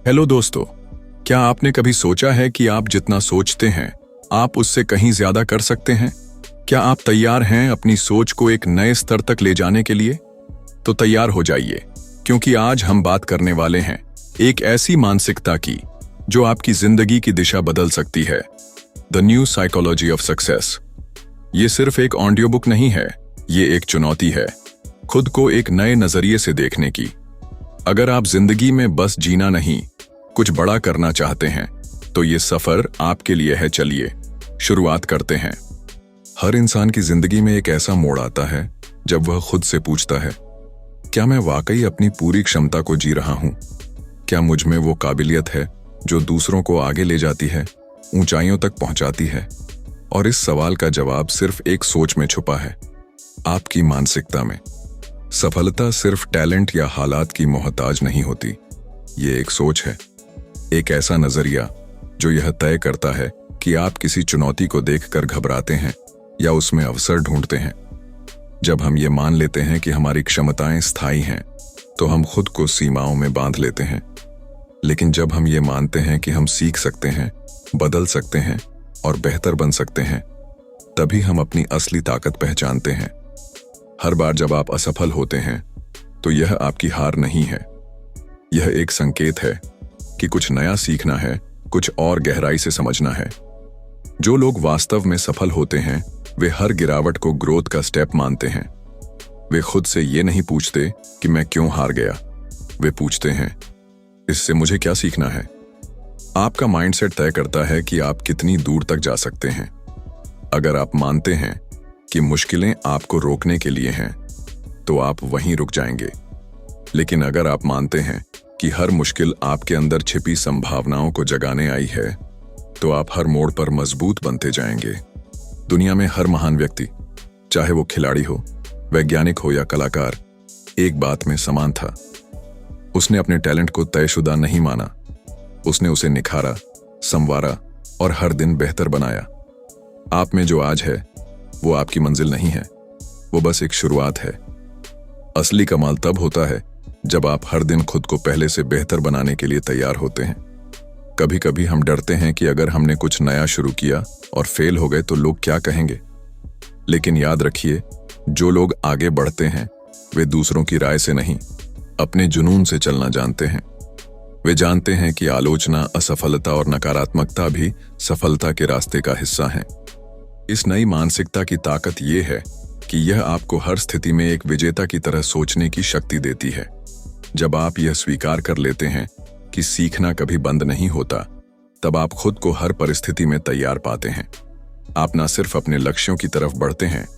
Hello दोस्तों, क्या आपने कभी सोचा है कि आप जितना सोचते हैं आप उससे कहीं ज्यादा कर सकते हैं? क्या आप तैयार हैं अपनी सोच को एक नए स्तर तक ले जाने के लिए? तो तैयार हो जाइए, क्योंकि आज हम बात करने वाले हैं एक ऐसी मानसिकता की जो आपकी जिंदगी की दिशा बदल सकती है। The new psychology of success. ये सिर्फ एक ऑडियो बुक नहीं है, ये एक चुनौती है खुद को एक नए नजरिए से देखने की। अगर आप जिंदगी में बस जीना नहीं, कुछ बड़ा करना चाहते हैं, तो ये सफर आपके लिए है। चलिए शुरुआत करते हैं। हर इंसान की जिंदगी में एक ऐसा मोड़ आता है जब वह खुद से पूछता है, क्या मैं वाकई अपनी पूरी क्षमता को जी रहा हूं? क्या मुझ में वो काबिलियत है जो दूसरों को आगे ले जाती है, ऊंचाइयों तक पहुंचाती है? और इस सवाल का जवाब सिर्फ एक सोच में छुपा है, आपकी मानसिकता में। सफलता सिर्फ टैलेंट या हालात की मोहताज नहीं होती, ये एक सोच है, एक ऐसा नजरिया जो यह तय करता है कि आप किसी चुनौती को देखकर घबराते हैं या उसमें अवसर ढूंढते हैं। जब हम ये मान लेते हैं कि हमारी क्षमताएं स्थायी हैं, तो हम खुद को सीमाओं में बांध लेते हैं। लेकिन जब हम ये मानते हैं कि हम सीख सकते हैं, बदल सकते हैं और बेहतर बन सकते हैं, तभी हम अपनी असली ताकत पहचानते हैं। हर बार जब आप असफल होते हैं, तो यह आपकी हार नहीं है, यह एक संकेत है कि कुछ नया सीखना है, कुछ और गहराई से समझना है। जो लोग वास्तव में सफल होते हैं, वे हर गिरावट को ग्रोथ का स्टेप मानते हैं। वे खुद से ये नहीं पूछते कि मैं क्यों हार गया, वे पूछते हैं, इससे मुझे क्या सीखना है? आपका माइंडसेट तय करता है कि आप कितनी दूर तक जा सकते हैं। अगर आप मानते हैं कि मुश्किलें आपको रोकने के लिए हैं, तो आप वहीं रुक जाएंगे। लेकिन अगर आप मानते हैं कि हर मुश्किल आपके अंदर छिपी संभावनाओं को जगाने आई है, तो आप हर मोड़ पर मजबूत बनते जाएंगे। दुनिया में हर महान व्यक्ति, चाहे वो खिलाड़ी हो, वैज्ञानिक हो या कलाकार, एक बात में समान था। उसने अपने टैलेंट को तयशुदा नहीं माना, उसने उसे निखारा, संवारा और हर दिन बेहतर बनाया। आप में जो आज है, वो आपकी मंजिल नहीं है, वो बस एक शुरुआत है। असली कमाल तब होता है जब आप हर दिन खुद को पहले से बेहतर बनाने के लिए तैयार होते हैं। कभी कभी हम डरते हैं कि अगर हमने कुछ नया शुरू किया और फेल हो गए तो लोग क्या कहेंगे। लेकिन याद रखिए, जो लोग आगे बढ़ते हैं वे दूसरों की राय से नहीं, अपने जुनून से चलना जानते हैं। वे जानते हैं कि आलोचना, असफलता और नकारात्मकता भी सफलता के रास्ते का हिस्सा हैं। इस नई मानसिकता की ताकत ये है कि यह आपको हर स्थिति में एक विजेता की तरह सोचने की शक्ति देती है। जब आप यह स्वीकार कर लेते हैं कि सीखना कभी बंद नहीं होता, तब आप खुद को हर परिस्थिति में तैयार पाते हैं। आप न सिर्फ अपने लक्ष्यों की तरफ बढ़ते हैं,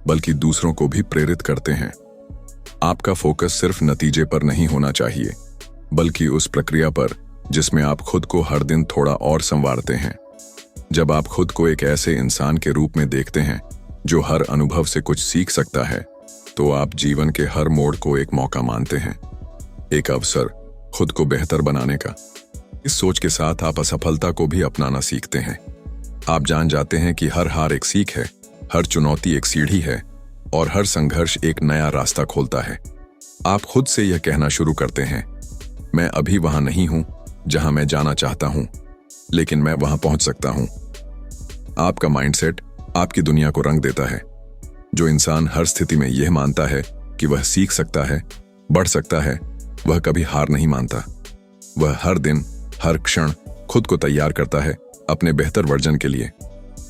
बल्कि दूसरों को भी प्रेरित करते हैं। आपका फोकस सिर्फ नतीजे पर नहीं होना चाहिए, बल्कि उस प्रक्रिया पर जिसमें आप खुद को हर दिन थोड़ा और संवारते हैं। जब आप खुद को एक ऐसे इंसान के रूप में देखते हैं जो हर अनुभव से कुछ सीख सकता है, तो आप जीवन के हर मोड़ को एक मौका मानते हैं, एक अवसर खुद को बेहतर बनाने का। इस सोच के साथ आप असफलता को भी अपनाना सीखते हैं। आप जान जाते हैं कि हर हार एक सीख है, हर चुनौती एक सीढ़ी है और हर संघर्ष एक नया रास्ता खोलता है। आप खुद से यह कहना शुरू करते हैं, मैं अभी वहां नहीं हूं जहां मैं जाना चाहता हूं, लेकिन मैं वहां पहुंच सकता हूं। आपका माइंडसेट आपकी दुनिया को रंग देता है। जो इंसान हर स्थिति में यह मानता है कि वह सीख सकता है, बढ़ सकता है, वह कभी हार नहीं मानता। वह हर दिन, हर क्षण खुद को तैयार करता है अपने बेहतर वर्जन के लिए।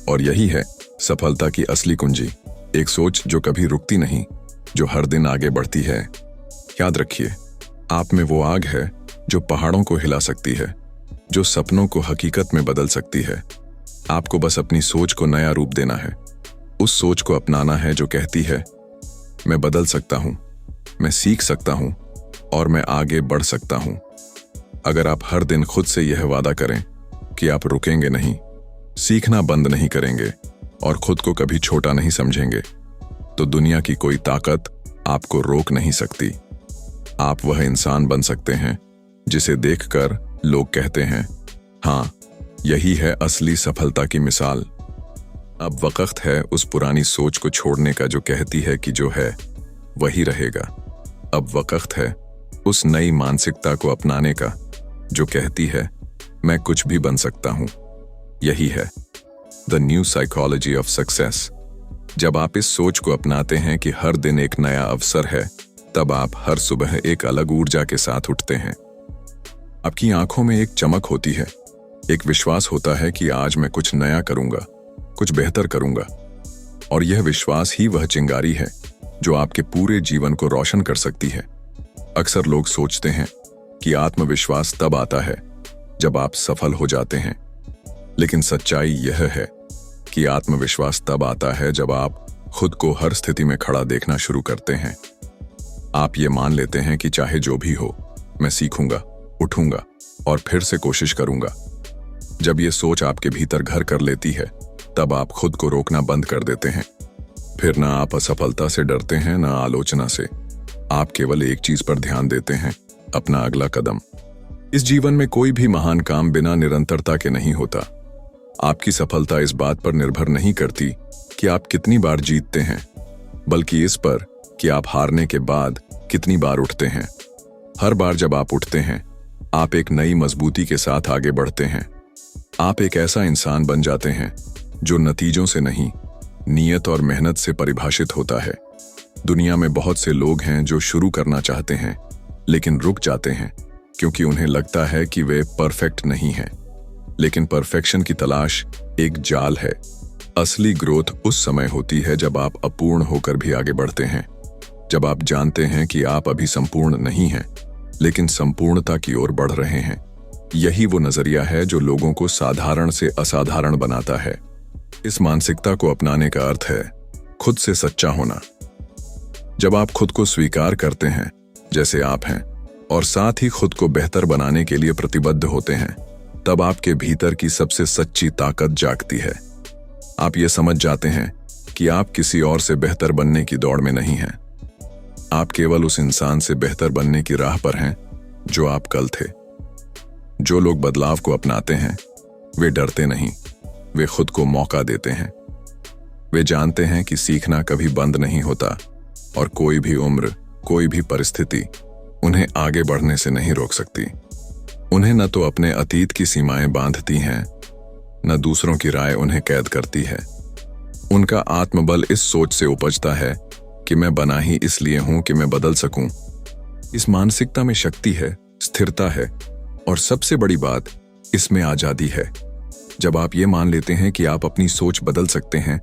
और यही है सफलता की असली कुंजी, एक सोच जो कभी रुकती नहीं, जो हर दिन आगे बढ़ती है। याद रखिए, आप में वो आग है जो पहाड़ों को हिला सकती है, जो सपनों को हकीकत में बदल सकती है। आपको बस अपनी सोच को नया रूप देना है। उस सोच को अपनाना है जो कहती है, मैं बदल सकता हूं, मैं सीख सकता हूं और मैं आगे बढ़ सकता हूं। अगर आप हर दिन खुद से यह वादा करें कि आप रुकेंगे नहीं, सीखना बंद नहीं करेंगे और खुद को कभी छोटा नहीं समझेंगे, तो दुनिया की कोई ताकत आपको रोक नहीं सकती। आप वह इंसान बन सकते हैं जिसे देखकर लोग कहते हैं, हाँ, यही है असली सफलता की मिसाल। अब वक्त है उस पुरानी सोच को छोड़ने का जो कहती है कि जो है वही रहेगा। अब वक्त है उस नई मानसिकता को अपनाने का जो कहती है मैं कुछ भी बन सकता हूं। यही है the new psychology of success. जब आप इस सोच को अपनाते हैं कि हर दिन एक नया अवसर है, तब आप हर सुबह एक अलग ऊर्जा के साथ उठते हैं। आपकी आंखों में एक चमक होती है, एक विश्वास होता है कि आज मैं कुछ नया करूंगा, कुछ बेहतर करूंगा। और यह विश्वास ही वह चिंगारी है जो आपके पूरे जीवन को रोशन कर सकती है। अक्सर लोग सोचते हैं कि आत्मविश्वास तब आता है जब आप सफल हो जाते हैं, लेकिन सच्चाई यह है कि आत्मविश्वास तब आता है जब आप खुद को हर स्थिति में खड़ा देखना शुरू करते हैं। आप ये मान लेते हैं कि चाहे जो भी हो, मैं सीखूंगा, उठूंगा और फिर से कोशिश करूंगा। जब ये सोच आपके भीतर घर कर लेती है, तब आप खुद को रोकना बंद कर देते हैं। फिर ना आप असफलता से डरते हैं, ना आलोचना से। आप केवल एक चीज पर ध्यान देते हैं, अपना अगला कदम। इस जीवन में कोई भी महान काम बिना निरंतरता के नहीं होता। आपकी सफलता इस बात पर निर्भर नहीं करती कि आप कितनी बार जीतते हैं, बल्कि इस पर कि आप हारने के बाद कितनी बार उठते हैं। हर बार जब आप उठते हैं, आप एक नई मजबूती के साथ आगे बढ़ते हैं। आप एक ऐसा इंसान बन जाते हैं जो नतीजों से नहीं, नियत और मेहनत से परिभाषित होता है। दुनिया में बहुत से लोग हैं जो शुरू करना चाहते हैं लेकिन रुक जाते हैं क्योंकि उन्हें लगता है कि वे परफेक्ट नहीं हैं। लेकिन परफेक्शन की तलाश एक जाल है। असली ग्रोथ उस समय होती है जब आप अपूर्ण होकर भी आगे बढ़ते हैं, जब आप जानते हैं कि आप अभी संपूर्ण नहीं हैं लेकिन संपूर्णता की ओर बढ़ रहे हैं। यही वो नजरिया है जो लोगों को साधारण से असाधारण बनाता है। इस मानसिकता को अपनाने का अर्थ है खुद से सच्चा होना। जब आप खुद को स्वीकार करते हैं जैसे आप हैं और साथ ही खुद को बेहतर बनाने के लिए प्रतिबद्ध होते हैं, तब आपके भीतर की सबसे सच्ची ताकत जागती है। आप ये समझ जाते हैं कि आप किसी और से बेहतर बनने की दौड़ में नहीं हैं। आप केवल उस इंसान से बेहतर बनने की राह पर हैं जो आप कल थे। जो लोग बदलाव को अपनाते हैं वे डरते नहीं, वे खुद को मौका देते हैं। वे जानते हैं कि सीखना कभी बंद नहीं होता और कोई भी उम्र, कोई भी परिस्थिति उन्हें आगे बढ़ने से नहीं रोक सकती। उन्हें न तो अपने अतीत की सीमाएं बांधती हैं, न दूसरों की राय उन्हें कैद करती है। उनका आत्मबल इस सोच से उपजता है कि मैं बना ही इसलिए हूं कि मैं बदल सकूं। इस मानसिकता में शक्ति है, स्थिरता है और सबसे बड़ी बात, इसमें आजादी है। जब आप ये मान लेते हैं कि आप अपनी सोच बदल सकते हैं,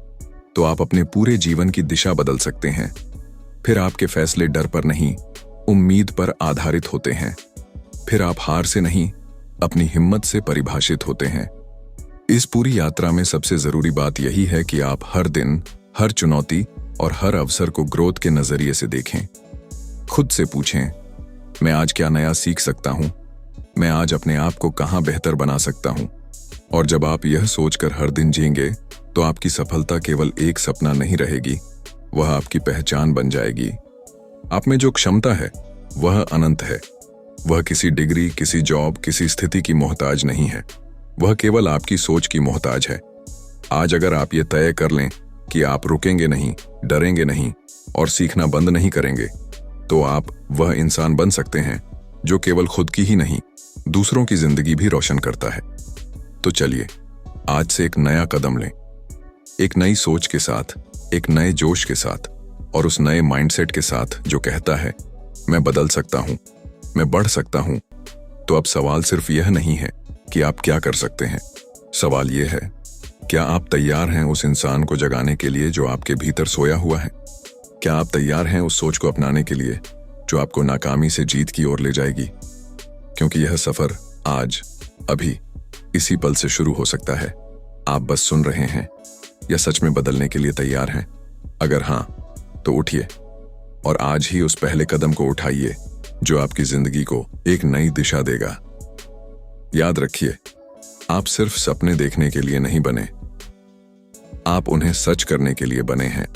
तो आप अपने पूरे जीवन की दिशा बदल सकते हैं। फिर आपके फैसले डर पर नहीं, उम्मीद पर आधारित होते हैं। फिर आप हार से नहीं, अपनी हिम्मत से परिभाषित होते हैं। इस पूरी यात्रा में सबसे जरूरी बात यही है कि आप हर दिन, हर चुनौती और हर अवसर को ग्रोथ के नजरिए से देखें। खुद से पूछें, मैं आज क्या नया सीख सकता हूं? मैं आज अपने आप को कहां बेहतर बना सकता हूं? और जब आप यह सोचकर हर दिन जिएंगे, तो आपकी सफलता केवल एक सपना नहीं रहेगी, वह आपकी पहचान बन जाएगी। आप में जो क्षमता है वह अनंत है। वह किसी डिग्री, किसी जॉब, किसी स्थिति की मोहताज नहीं है। वह केवल आपकी सोच की मोहताज है। आज अगर आप ये तय कर लें कि आप रुकेंगे नहीं, डरेंगे नहीं और सीखना बंद नहीं करेंगे, तो आप वह इंसान बन सकते हैं जो केवल खुद की ही नहीं, दूसरों की जिंदगी भी रोशन करता है। तो चलिए आज से एक नया कदम लें, एक नई सोच के साथ, एक नए जोश के साथ और उस नए माइंडसेट के साथ जो कहता है मैं बदल सकता हूं, मैं बढ़ सकता हूं। तो अब सवाल सिर्फ यह नहीं है कि आप क्या कर सकते हैं, सवाल यह है, क्या आप तैयार हैं उस इंसान को जगाने के लिए जो आपके भीतर सोया हुआ है? क्या आप तैयार हैं उस सोच को अपनाने के लिए जो आपको नाकामी से जीत की ओर ले जाएगी? क्योंकि यह सफर आज, अभी, इसी पल से शुरू हो सकता है। आप बस सुन रहे हैं या सच में बदलने के लिए तैयार हैं? अगर हां, तो उठिए और आज ही उस पहले कदम को उठाइए जो आपकी जिंदगी को एक नई दिशा देगा। याद रखिए, आप सिर्फ सपने देखने के लिए नहीं बने, आप उन्हें सच करने के लिए बने हैं।